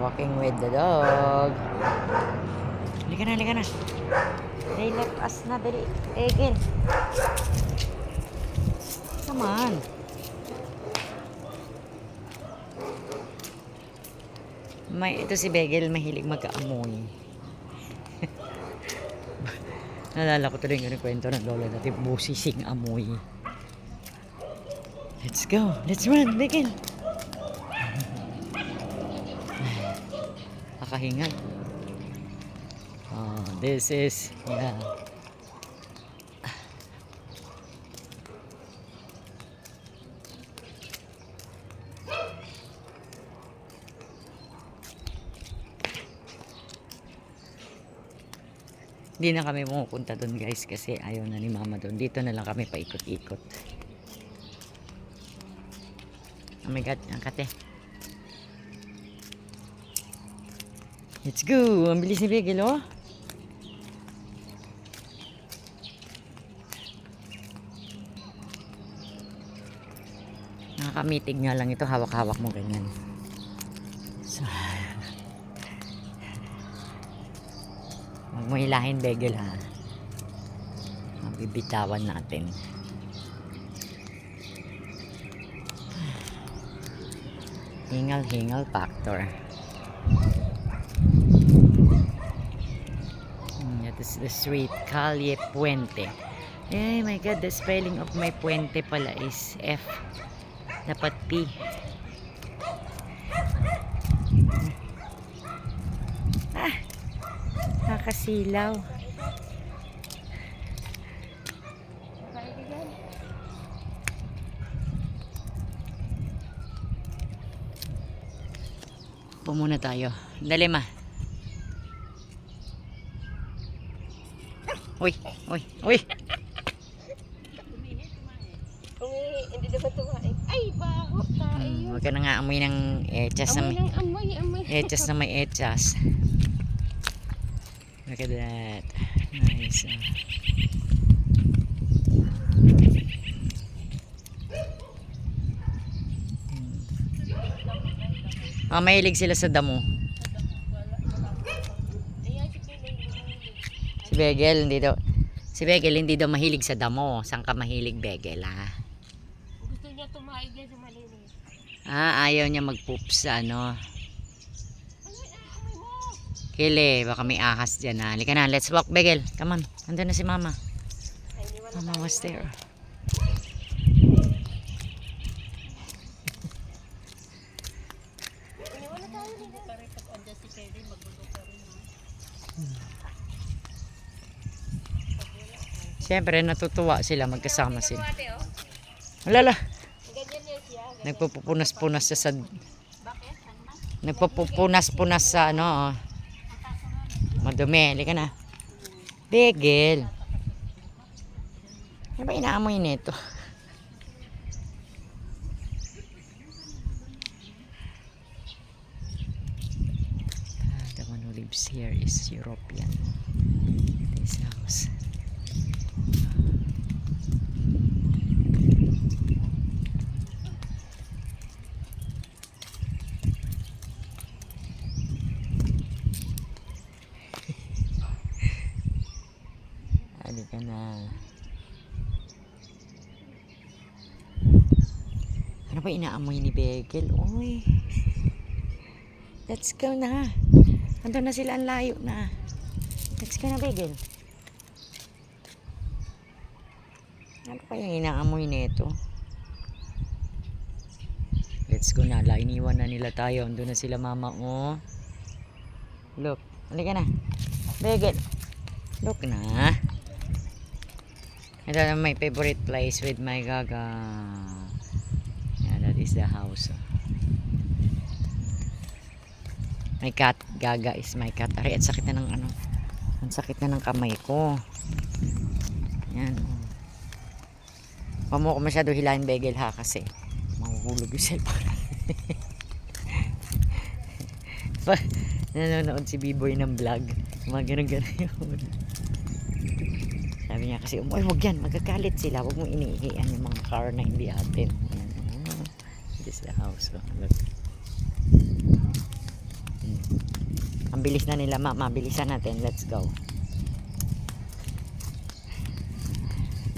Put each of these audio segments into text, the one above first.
Walking with the dog. Halika na, halika na. They left us na, dali. Egel. Come on. Ito si Begel, mahilig magkaamoy. Nalala ko tuloy yung kwento ng lola natin, busising amoy. Let's go. Let's run, Begel. Kakahinga. Oh, this is, yeah. Hindi na kami pumupunta doon guys kasi ayaw na ni mama doon. Dito na lang kami paikot-ikot. Oh my god, ang kate. Let's go! Ang bilis ni Begel, oh. Nakakamitig nga lang ito. Hawak-hawak mo ganyan. So, huwag mo hilahin, Begel, ha. Mabibitawan natin. Hingal-hingal factor. That is the street, Calle Puente. Oh my god, the spelling of my puente pala is F. Dapat P. Ah, nakasilaw. Pumuna tayo. Dali ma. Uy, uy, uy. Hindi naman tumain. Ay, baho tayo. Huwag ka na nga amoy ng echas na may echas na may echas. Look at that. Nice. Mahilig sila sa damo. Si Begel hindi daw. Si Begel hindi daw mahilig sa damo. Saan ka mahilig, Begel, ha? Gusto niya tumaig yan sa malinis. Ah, ayaw niya mag-poop sa ano. Kili, baka may ahas dyan, ha. Halika na, let's walk, Begel. Come on. Andun na si Mama. Mama was there. Siyempre natutuwa sila, magkasama sila. Wala. Nagpupunas-punas siya sa nagpupunas-punas sa ano, oh. Madumi, halika na. Begel. Ano ba inaamoy nito? The one who lives here is European. This house. Halika na. Ano ba inaamoy ni Begel? Uy. Let's go na. Andun na sila, ang layo na. Let's go na, Begel. Ano pa yung inaamoy nito? Let's go na. Iniwan na nila tayo. Andun na sila, Mama. Oh. Look. Halika na. Begel. Look na. Ito na my favorite place with my gaga. Yeah, that is the house. My cat. Gaga is my cat. Aray, at sakit na ng ano. Ang sakit na ng kamay ko. Yan. Huwag mo ko masyado hilahin, Begel, ha, kasi mahuhulog yung cellphone. Nanonood si B-Boy ng vlog. Mga ganun-ganun yun. Sabi niya kasi, huwag yan, magagalit sila. Huwag mo iniihian yung mga car na hindi atin. This is the house. Look. bilis na nila mama. Bilisan natin. Let's go.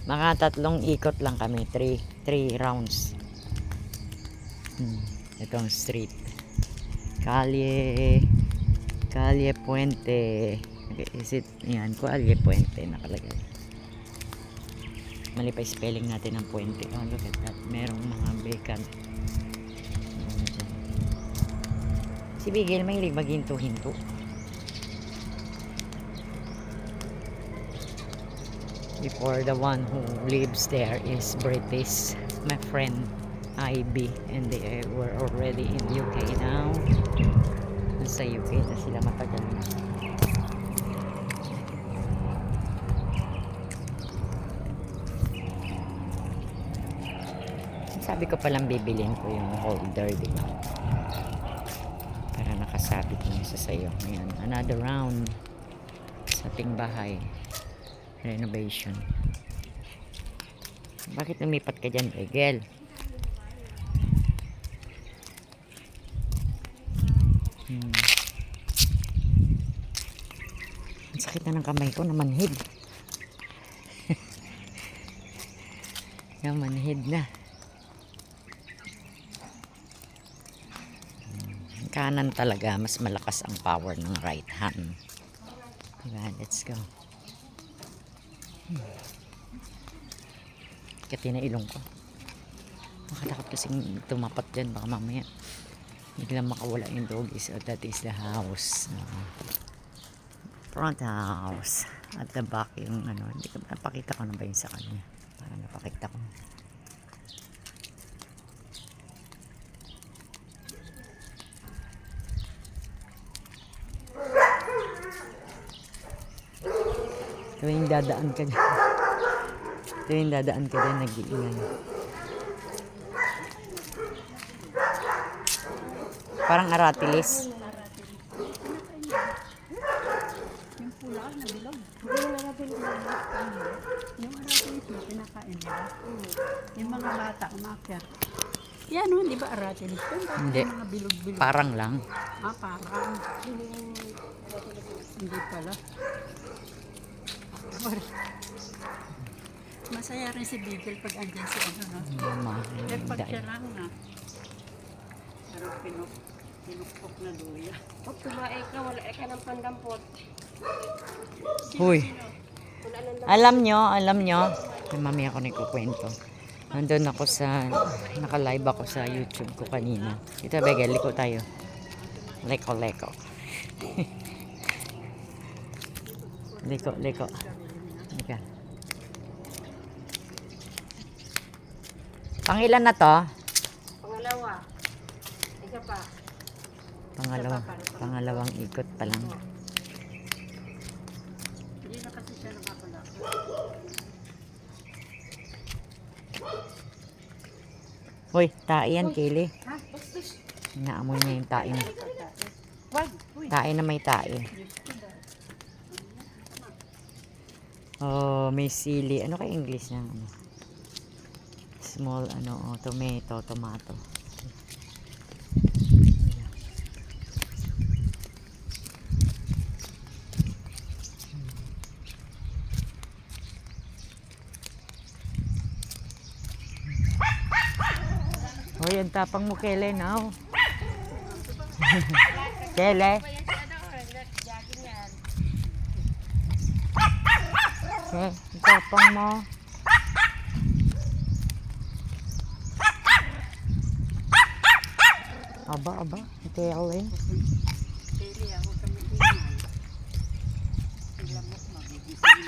Mga 3 ikot lang kami. 3 rounds. Itong street. Calle Puente. Okay, is it? Yan, Calle Puente nakalagay. Mali pa spelling natin ng Puente. Oh, look at that. Merong mga vacant. Si Bigel may maghinto-hinto. Before, the one who lives there is British, my friend Ivy, and they were already in UK now. Nasa UK na sila matagal na. Sabi ko palang bibilin ko yung holder, di ba? Para nakasabit na siya sa'yo. Ayan, another round sa ating bahay. Renovation. Bakit lumipat ka dyan, Egel? Ang sakit na ng kamay ko, namanhid. Namanhid na. Kanan talaga, mas malakas ang power ng right hand. Diba? Let's go. Kati na ilong ko. Makatakot kasing tumapat dyan. Baka mamaya biglang makawala yung doggy. So that is the house. Front house. At the back yung ano. Hindi ko napakita ko na ba yun sa kanya. Para napakita ko. Tuwing dadaan ka dyan. Tuwing dadaan ka dyan, nag-iingay. Parang aratilis. Yung pula na bilog. Hindi na nabilog na yung aratilis na pinakain nila. Yung mga bata, umakyat. Yan o, hindi ba aratilis? Hindi. Yung mga bilog-bilog. Parang lang. Parang. Hindi pala. Masaya rin si Bigel pag andyan si ano, no? Eh, pag siya lang na. Pero pinukpok na luya. Pag tumae ka, wala ka ng pandampot. Huy. Alam nyo. Ay, mami ako nagkukwento. Nandun ako sa, naka-live ako sa YouTube ko kanina. Ito, Begel, liko tayo. Leko. Liko. Ika. Pangilan na to? Pangalawa. Isa pa. Pangalawang ikot pa lang. Hindi na kasi siya nakakalakot. Hoy, tae yan, Kaylee. Ha? Bastos. Naamoy niya yung tae na. Wag. Uy. Tae na may tae. Oh, may sili. Ano kay English niya? Ano? Small, tomato. Hoy, ang tapang mo, Kele, now. Kele. Okay, ang tapang mo. Aba. Kele. Pili ako kami tingnan. Lamok mabigising.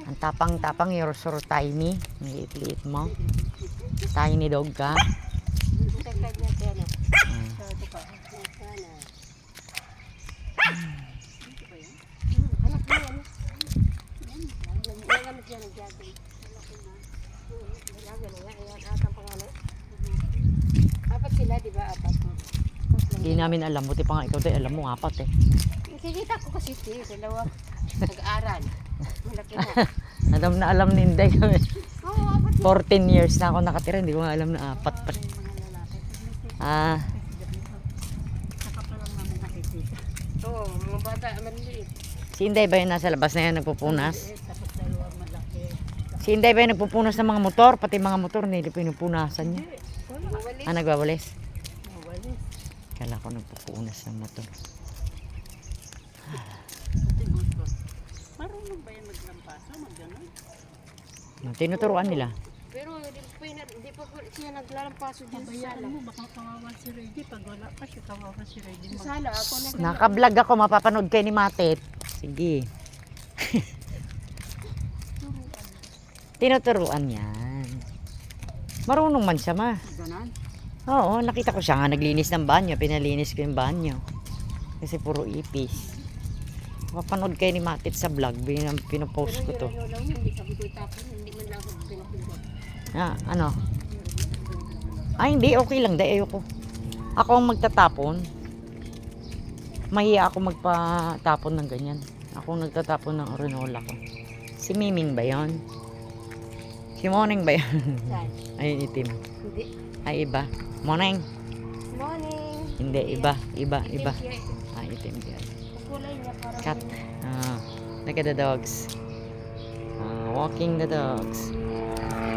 Ang tapang you're so tiny. Ang liit mo. Tiny dog ka. Tagtag na siya na. Ito pa. Sana. Ito ba yan? Anak mo yan. Yan. Nagamit yan ng jogging. Jogging na yan. Ayan atang pangalan. Apat sila, di ba? Apat. Hindi namin alam. Buti pa nga ikaw tayo. Alam mo, 4 eh. Nakikita ko kasi ito. Dalawa. Nag-aaral. Malaki na. Alam ni Inday kami. Oo, apat. 14 years na ako nakatira. Hindi ko nga alam na 4 pa. Mga lalaki. Ah, Saka pa lang namin nakikita. Oo, mga bata, maliliit. Si Inday ba yung nasa labas na yan nagpupunas? Tapos dalawa malaki. Si Inday ba yung nagpupunas ng mga motor? Pati mga motor nila pinupunasan niya. Wala. Walis. Nagwawalis? Mawalis. Kala ko nagpupunas ng motor. Pati gusto. Marunong ba yan maglampaso? Magganon? Tinuturuan nila. Pero hindi pa po siya naglalampaso dyan sa Pabayaan sala. mo, baka kawawa si Reggie. Pag wala pa siya, kawawa si Reggie. Sa sala, ako Naka-vlog ako, mapapanood kayo ni Matet. Sige. Tinuturuan yan. Marunong man siya, ma. Ganon? Oo, nakita ko siya nga naglinis ng banyo. Pinalinis ko yung banyo. Kasi puro ipis. Mapapanood kayo ni Matet sa vlog. Pinopost ko to. Pero lang, hindi sabi ko itapon, hindi man lang ako pinapindot. Ano? Ay, hindi. Okay lang. Dahil ayoko. Ako ang magtatapon. Mahiya ako magpatapon ng ganyan. Ako ang nagtatapon ng orinola ko. Si Miming ba yon? Si Morning ba yun? Saan? Ay, itim. Hindi. Ay, iba. Morning. Morning. Hindi, iba. Iba. Siya, ito. Ay, itim yan. Kulay niya parang... Cat. Look at the dogs. Walking the dogs.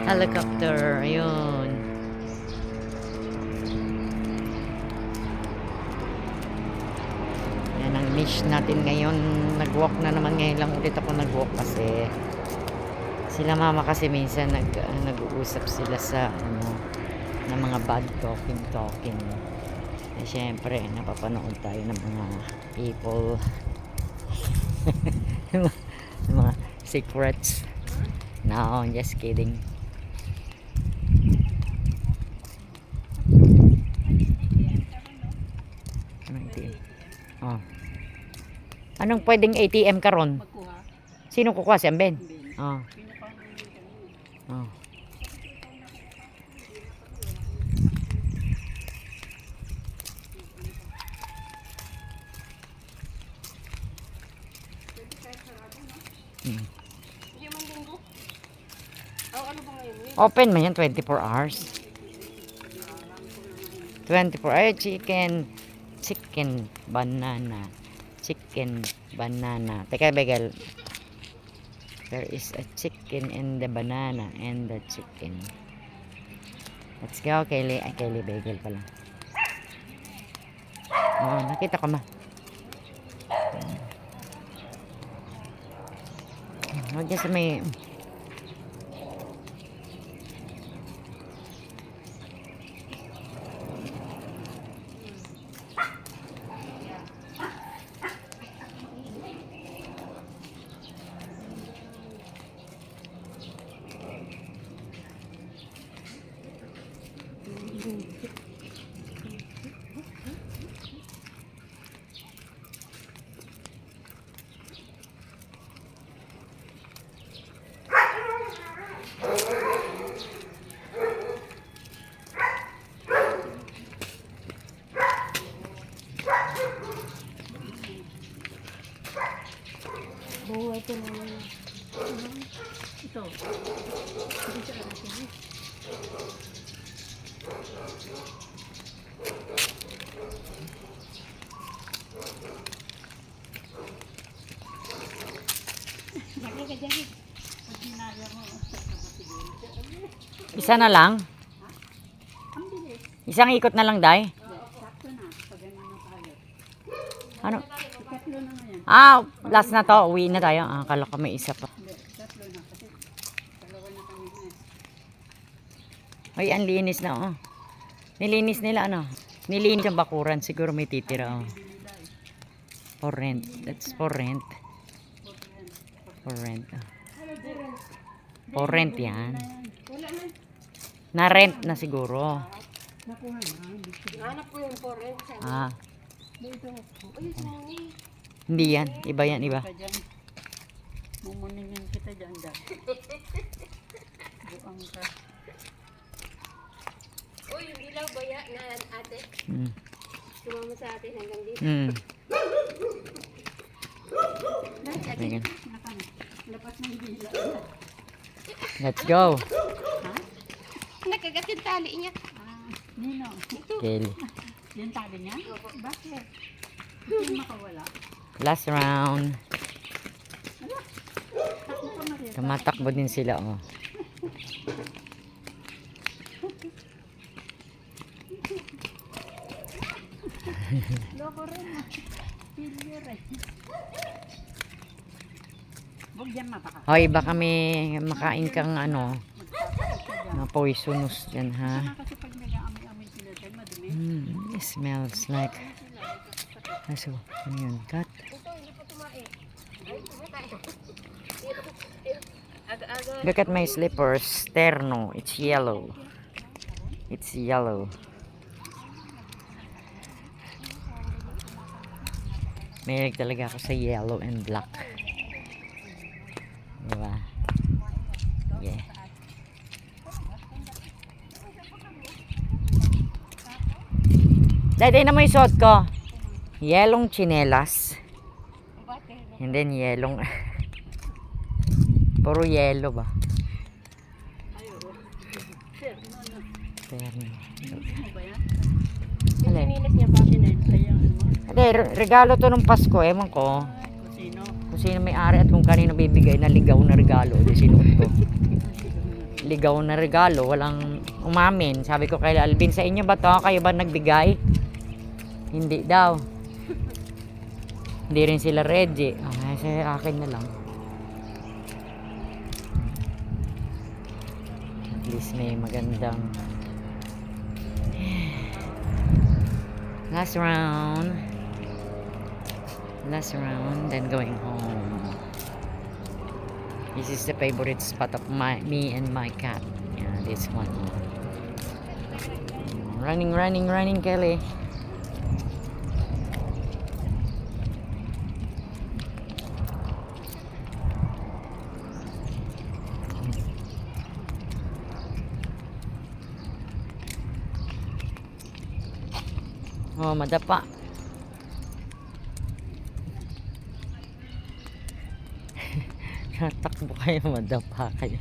Helicopter. Ayun. Yan ang niche natin ngayon. Nag-walk na naman ngayon lang ulit ako nag-walk kasi sila mama kasi minsan nag-uusap sila sa ng mga bad talking. Eh syempre, napapanood tayo ng mga people ng mga secrets. No, I'm just kidding. Anong ATM? Oh. Anong pwedeng ATM karon? Magkuha. Sino kukuha? Si Amben? Hindi. Oh. Pinukuha mo yun kanina. Oh. Hmm. Hindi man linggo. Oh, ano ba ngayon? Open man yan 24 hours. 24 ay chicken banana. Teka, Begel. There is a chicken and the banana and the chicken. Let's go, Kaylee. Ay, Kaylee Begel pala. Oh, nakita ko ma. Huwag niya sa may... Buhay ko na yun. Ito. Hindi siya natin. Lagi ka dyan. Pag ginaya mo, Isa na lang? ang bilis. Isang ikot na lang, Day? Sakto na. Pag ganun na tayo. Ano? Tatlo na ngayon. Last na to. Uwi na tayo. Akala ko may isa pa. Hindi, tatlo na. Kasi dalawa na kanina eh. Ay, ang linis na, oh. Nilinis nila, ano? Nilinis ang bakuran. Siguro may titira, oh. For rent. That's for rent. For rent, oh. For rent yan. Wala man. Na-rent na siguro. Nakuha na. Hanap ko yung foreign. Ah, Dito. Uy, sani. hindi yan. Iba yan, iba. Kita dyan. Mumuningin kita dyan dyan. Buang ka. Uy, yung ilaw baya na ate. Hmm. Sumama sa atin hanggang dito. Hmm. Dahil ate, Ayan. nakan. Lapas ng bila. Let's go. Ha? Nakagat yung tali niya. Nino. Kelly. Yung tali niya? Bakit? Hindi makawala. Last round. Takbo pa Maria. Tumatakbo din sila, oh. Loko rin ah. Failure eh. Huwag yan mapaka. Hoy, baka may makain kang ano, na poisonous dyan, ha? Kasi pag nag-aamoy-amoy sila dyan, madumi. It smells like... Aso, ano yun? Cat? Ito, hindi pa tumae. Ay, tumae. Aga-aga. Look at my slippers. Terno. It's yellow. It's yellow. Mahilig talaga ako sa yellow and black. Diba? Yeah. Dahil na mo yung suot ko. Yelong chinelas. And then yelong. Puro yellow ba? Terno. Ano ba yan? Yung sinilas niya ba? Kaya ano? Hindi, regalo to nung Pasko. Ewan ko. Kung sino? Kung sino may-ari at kung kanino bibigay na ligaw na regalo. Di sinuot ko. Ligaw na regalo. Walang umamin. Sabi ko kay Alvin, sa inyo ba to? Kayo ba nagbigay? Hindi daw. Hindi rin sila ready. Sa akin na lang. At least may magandang... Last round. Last round, then going home. This is the favorite spot of me and my cat. Yeah, this one. Running, running, running, Kelly. Oh, madapa. Natakbo kayo, madapa kayo.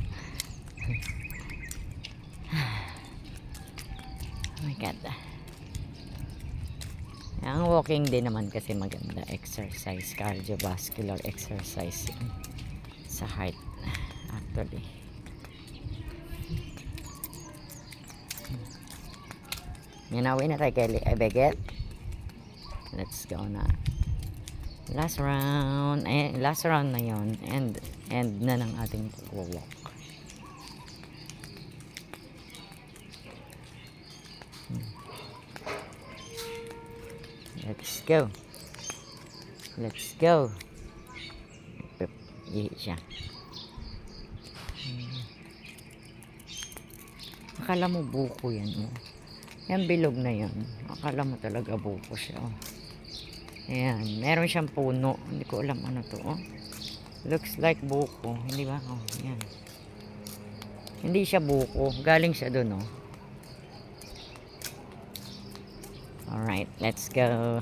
Oh my God. Ang walking din naman kasi maganda exercise, cardiovascular exercise yan. Sa heart actually. Minawin na tayo, Kelly. I beg it. Let's go na. Last round. Last round na yon. End na ng ating walk. Let's go. Let's go. Ihi siya. Akala mo buko yan, oh. Yan bilog na yan. Akala mo talaga buko siya, oh. Ayan. Meron siyang puno. Hindi ko alam ano to, oh. Looks like buko. Hindi ba? Oh, yan. Hindi siya buko. Galing siya dun, oh. Alright, let's go.